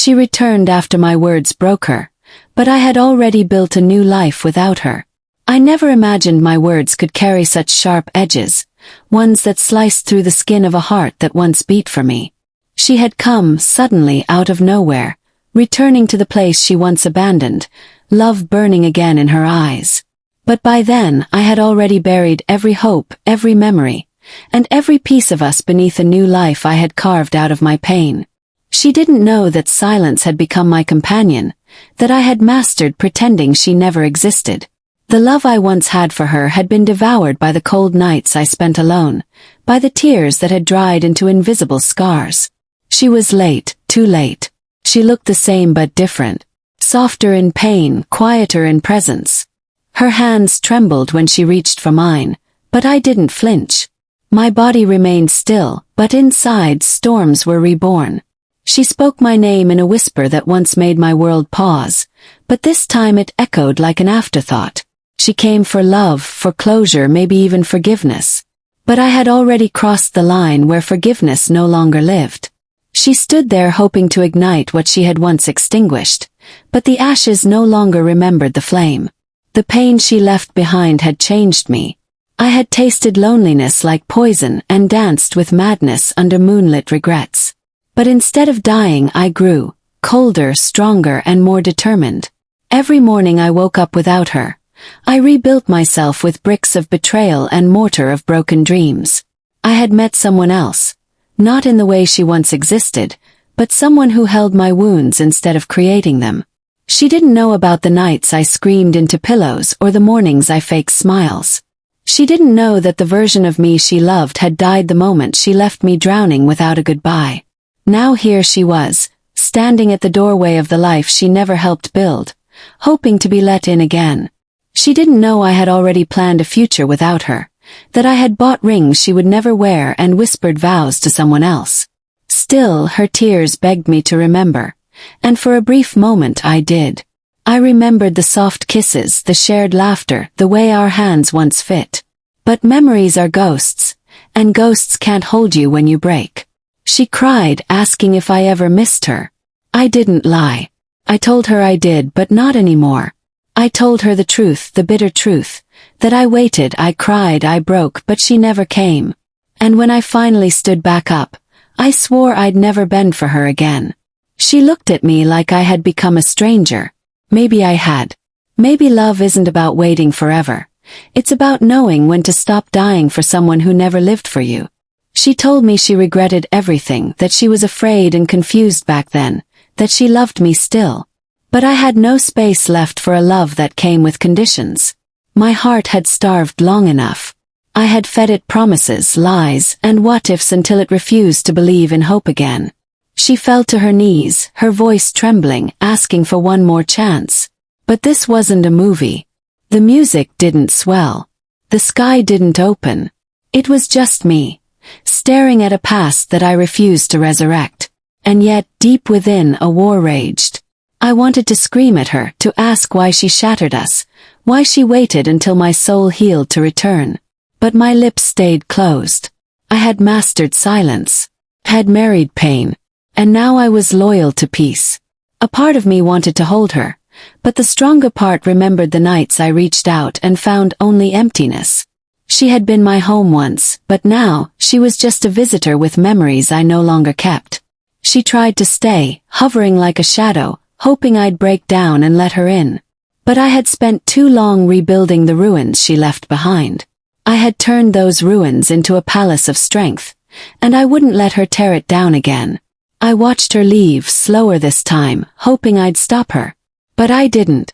She returned after my words broke her, but I had already built a new life without her. I never imagined my words could carry such sharp edges, ones that sliced through the skin of a heart that once beat for me. She had come, suddenly, out of nowhere, returning to the place she once abandoned, love burning again in her eyes. But by then, I had already buried every hope, every memory, and every piece of us beneath a new life I had carved out of my pain. She didn't know that silence had become my companion, that I had mastered pretending she never existed. The love I once had for her had been devoured by the cold nights I spent alone, by the tears that had dried into invisible scars. She was late, too late. She looked the same but different, softer in pain, quieter in presence. Her hands trembled when she reached for mine, but I didn't flinch. My body remained still, but inside storms were reborn. She spoke my name in a whisper that once made my world pause, but this time it echoed like an afterthought. She came for love, for closure, maybe even forgiveness. But I had already crossed the line where forgiveness no longer lived. She stood there hoping to ignite what she had once extinguished, but the ashes no longer remembered the flame. The pain she left behind had changed me. I had tasted loneliness like poison and danced with madness under moonlit regrets. But instead of dying, I grew, colder, stronger, and more determined. Every morning I woke up without her. I rebuilt myself with bricks of betrayal and mortar of broken dreams. I had met someone else, not in the way she once existed, but someone who held my wounds instead of creating them. She didn't know about the nights I screamed into pillows or the mornings I faked smiles. She didn't know that the version of me she loved had died the moment she left me drowning without a goodbye. Now here she was, standing at the doorway of the life she never helped build, hoping to be let in again. She didn't know I had already planned a future without her, that I had bought rings she would never wear and whispered vows to someone else. Still, her tears begged me to remember, and for a brief moment I did. I remembered the soft kisses, the shared laughter, the way our hands once fit. But memories are ghosts, and ghosts can't hold you when you break. She cried, asking if I ever missed her. I didn't lie. I told her I did, but not anymore. I told her the truth, the bitter truth, that I waited, I cried, I broke, but she never came. And when I finally stood back up, I swore I'd never bend for her again. She looked at me like I had become a stranger. Maybe I had. Maybe love isn't about waiting forever. It's about knowing when to stop dying for someone who never lived for you. She told me she regretted everything, that she was afraid and confused back then, that she loved me still. But I had no space left for a love that came with conditions. My heart had starved long enough. I had fed it promises, lies, and what-ifs until it refused to believe in hope again. She fell to her knees, her voice trembling, asking for one more chance. But this wasn't a movie. The music didn't swell. The sky didn't open. It was just me, staring at a past that I refused to resurrect. And yet, deep within, a war raged. I wanted to scream at her, to ask why she shattered us, why she waited until my soul healed to return. But my lips stayed closed. I had mastered silence, had married pain, and now I was loyal to peace. A part of me wanted to hold her, but the stronger part remembered the nights I reached out and found only emptiness. She had been my home once, but now, she was just a visitor with memories I no longer kept. She tried to stay, hovering like a shadow, hoping I'd break down and let her in. But I had spent too long rebuilding the ruins she left behind. I had turned those ruins into a palace of strength, and I wouldn't let her tear it down again. I watched her leave, slower this time, hoping I'd stop her. But I didn't.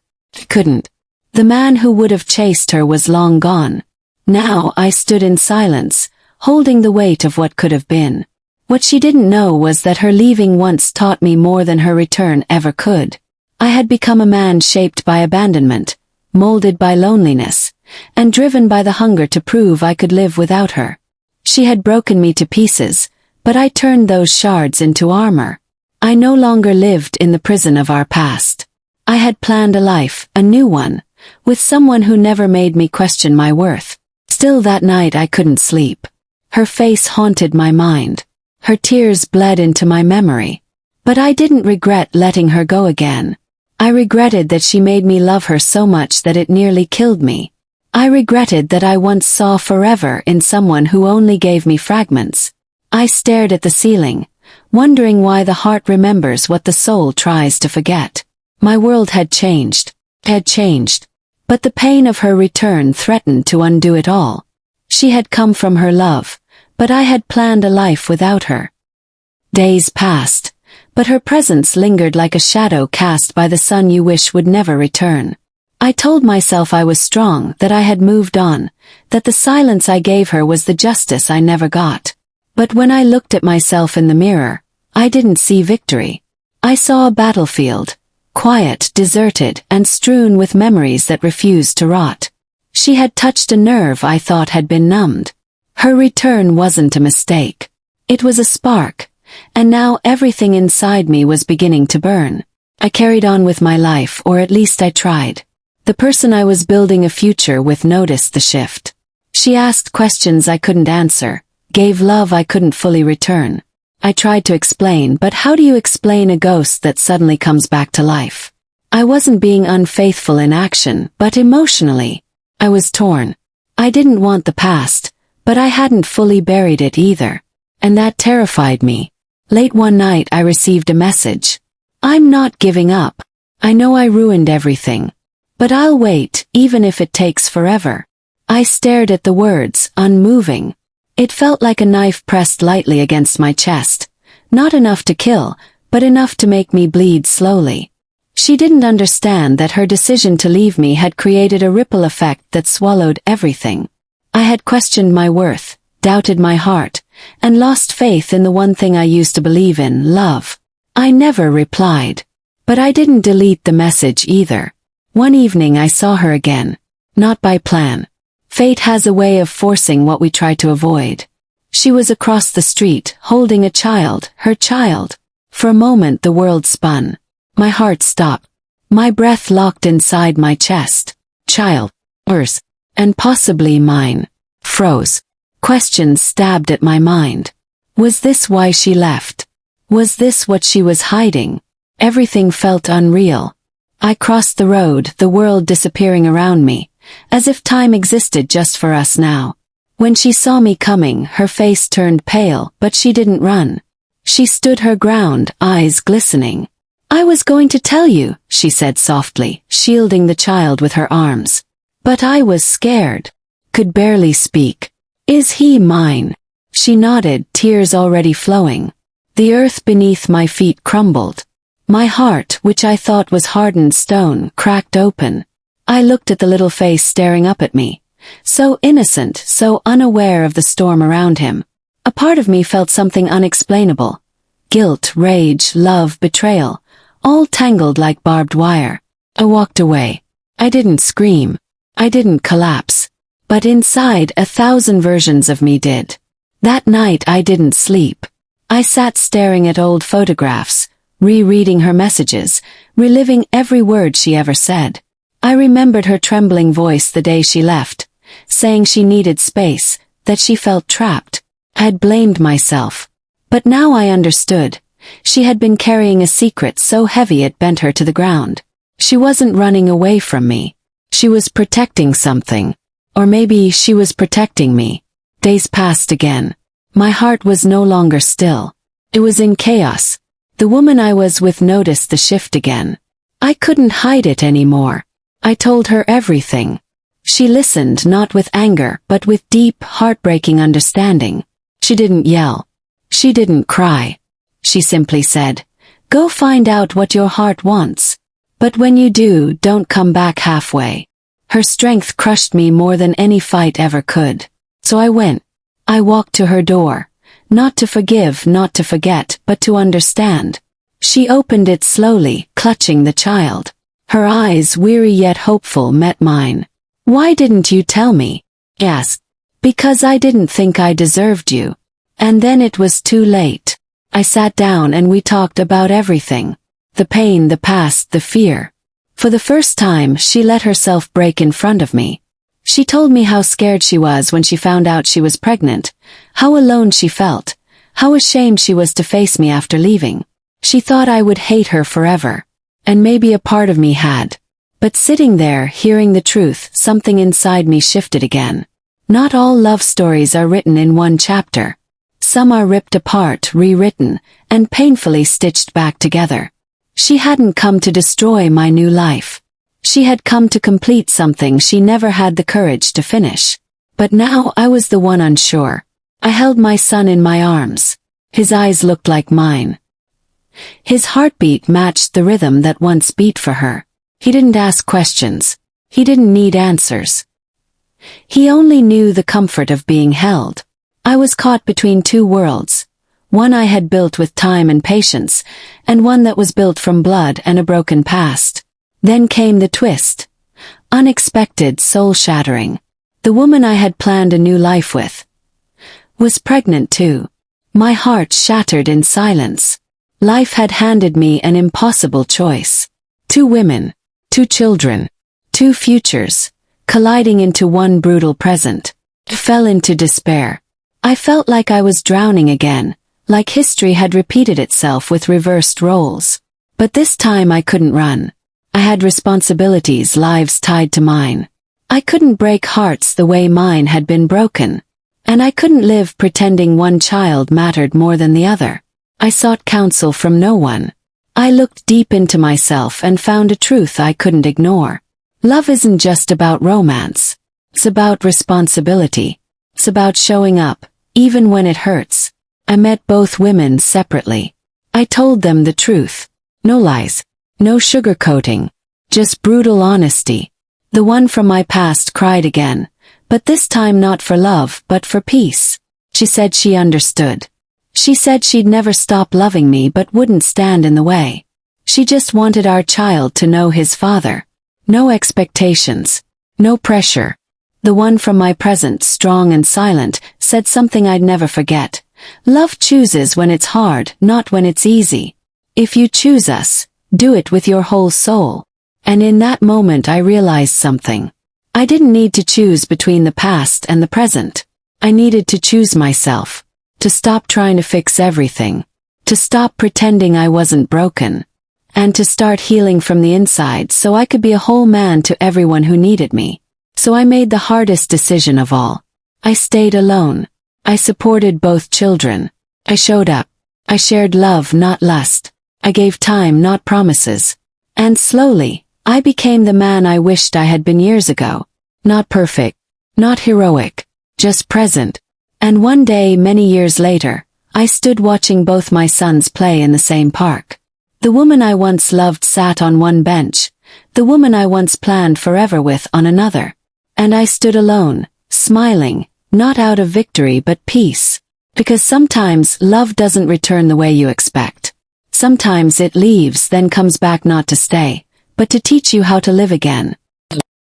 Couldn't. The man who would have chased her was long gone. Now I stood in silence, holding the weight of what could have been. What she didn't know was that her leaving once taught me more than her return ever could. I had become a man shaped by abandonment, molded by loneliness, and driven by the hunger to prove I could live without her. She had broken me to pieces, but I turned those shards into armor. I no longer lived in the prison of our past. I had planned a life, a new one, with someone who never made me question my worth. Still that night I couldn't sleep. Her face haunted my mind. Her tears bled into my memory. But I didn't regret letting her go again. I regretted that she made me love her so much that it nearly killed me. I regretted that I once saw forever in someone who only gave me fragments. I stared at the ceiling, wondering why the heart remembers what the soul tries to forget. My world had changed. But the pain of her return threatened to undo it all. She had come from her love, but I had planned a life without her. Days passed, but her presence lingered like a shadow cast by the sun you wish would never return. I told myself I was strong, that I had moved on, that the silence I gave her was the justice I never got. But when I looked at myself in the mirror, I didn't see victory. I saw a battlefield, quiet, deserted, and strewn with memories that refused to rot. She had touched a nerve I thought had been numbed. Her return wasn't a mistake. It was a spark, and now everything inside me was beginning to burn. I carried on with my life, or at least I tried. The person I was building a future with noticed the shift. She asked questions I couldn't answer, gave love I couldn't fully return. I tried to explain, but how do you explain a ghost that suddenly comes back to life? I wasn't being unfaithful in action, but emotionally, I was torn. I didn't want the past, but I hadn't fully buried it either. And that terrified me. Late one night I received a message. I'm not giving up. I know I ruined everything. But I'll wait, even if it takes forever. I stared at the words, unmoving. It felt like a knife pressed lightly against my chest. Not enough to kill, but enough to make me bleed slowly. She didn't understand that her decision to leave me had created a ripple effect that swallowed everything. I had questioned my worth, doubted my heart, and lost faith in the one thing I used to believe in, love. I never replied. But I didn't delete the message either. One evening I saw her again. Not by plan. Fate has a way of forcing what we try to avoid. She was across the street, holding a child, her child. For a moment the world spun. My heart stopped. My breath locked inside my chest. Child, hers, and possibly mine, froze. Questions stabbed at my mind. Was this why she left? Was this what she was hiding? Everything felt unreal. I crossed the road, the world disappearing around me, as if time existed just for us now. When she saw me coming, her face turned pale, but she didn't run. She stood her ground, eyes glistening. I was going to tell you, she said softly, shielding the child with her arms. But I was scared. Could barely speak. Is he mine? She nodded, tears already flowing. The earth beneath my feet crumbled. My heart, which I thought was hardened stone, cracked open. I looked at the little face staring up at me. So innocent, so unaware of the storm around him. A part of me felt something unexplainable. Guilt, rage, love, betrayal, all tangled like barbed wire. I walked away. I didn't scream. I didn't collapse. But inside, 1,000 versions of me did. That night I didn't sleep. I sat staring at old photographs, rereading her messages, reliving every word she ever said. I remembered her trembling voice the day she left, saying she needed space, that she felt trapped. I had blamed myself. But now I understood. She had been carrying a secret so heavy it bent her to the ground. She wasn't running away from me. She was protecting something. Or maybe she was protecting me. Days passed again. My heart was no longer still. It was in chaos. The woman I was with noticed the shift again. I couldn't hide it anymore. I told her everything. She listened, not with anger, but with deep, heartbreaking understanding. She didn't yell. She didn't cry. She simply said, "Go find out what your heart wants. But when you do, don't come back halfway." Her strength crushed me more than any fight ever could. So I went. I walked to her door. Not to forgive, not to forget, but to understand. She opened it slowly, clutching the child. Her eyes, weary yet hopeful, met mine. "Why didn't you tell me?" I asked. "Because I didn't think I deserved you. And then it was too late." I sat down and we talked about everything. The pain, the past, the fear. For the first time, she let herself break in front of me. She told me how scared she was when she found out she was pregnant, how alone she felt, how ashamed she was to face me after leaving. She thought I would hate her forever. And maybe a part of me had. But sitting there, hearing the truth, something inside me shifted again. Not all love stories are written in one chapter. Some are ripped apart, rewritten, and painfully stitched back together. She hadn't come to destroy my new life. She had come to complete something she never had the courage to finish. But now I was the one unsure. I held my son in my arms. His eyes looked like mine. His heartbeat matched the rhythm that once beat for her. He didn't ask questions. He didn't need answers. He only knew the comfort of being held. I was caught between two worlds. One I had built with time and patience, and one that was built from blood and a broken past. Then came the twist. Unexpected, soul-shattering. The woman I had planned a new life with was pregnant too. My heart shattered in silence. Life had handed me an impossible choice. Two women, two children, two futures, colliding into one brutal present. I fell into despair. I felt like I was drowning again, like history had repeated itself with reversed roles. But this time I couldn't run. I had responsibilities, lives tied to mine. I couldn't break hearts the way mine had been broken. And I couldn't live pretending one child mattered more than the other. I sought counsel from no one. I looked deep into myself and found a truth I couldn't ignore. Love isn't just about romance. It's about responsibility. It's about showing up, even when it hurts. I met both women separately. I told them the truth. No lies. No sugarcoating. Just brutal honesty. The one from my past cried again, but this time not for love, but for peace. She said she understood. She said she'd never stop loving me but wouldn't stand in the way. She just wanted our child to know his father. No expectations. No pressure. The one from my present, strong and silent, said something I'd never forget. Love chooses when it's hard, not when it's easy. If you choose us, do it with your whole soul. And in that moment I realized something. I didn't need to choose between the past and the present. I needed to choose myself. To stop trying to fix everything. To stop pretending I wasn't broken. And to start healing from the inside so I could be a whole man to everyone who needed me. So I made the hardest decision of all. I stayed alone. I supported both children. I showed up. I shared love, not lust. I gave time, not promises. And slowly, I became the man I wished I had been years ago. Not perfect. Not heroic. Just present. And one day, many years later, I stood watching both my sons play in the same park. The woman I once loved sat on one bench. The woman I once planned forever with on another. And I stood alone, smiling, not out of victory but peace. Because sometimes love doesn't return the way you expect. Sometimes it leaves, then comes back not to stay, but to teach you how to live again.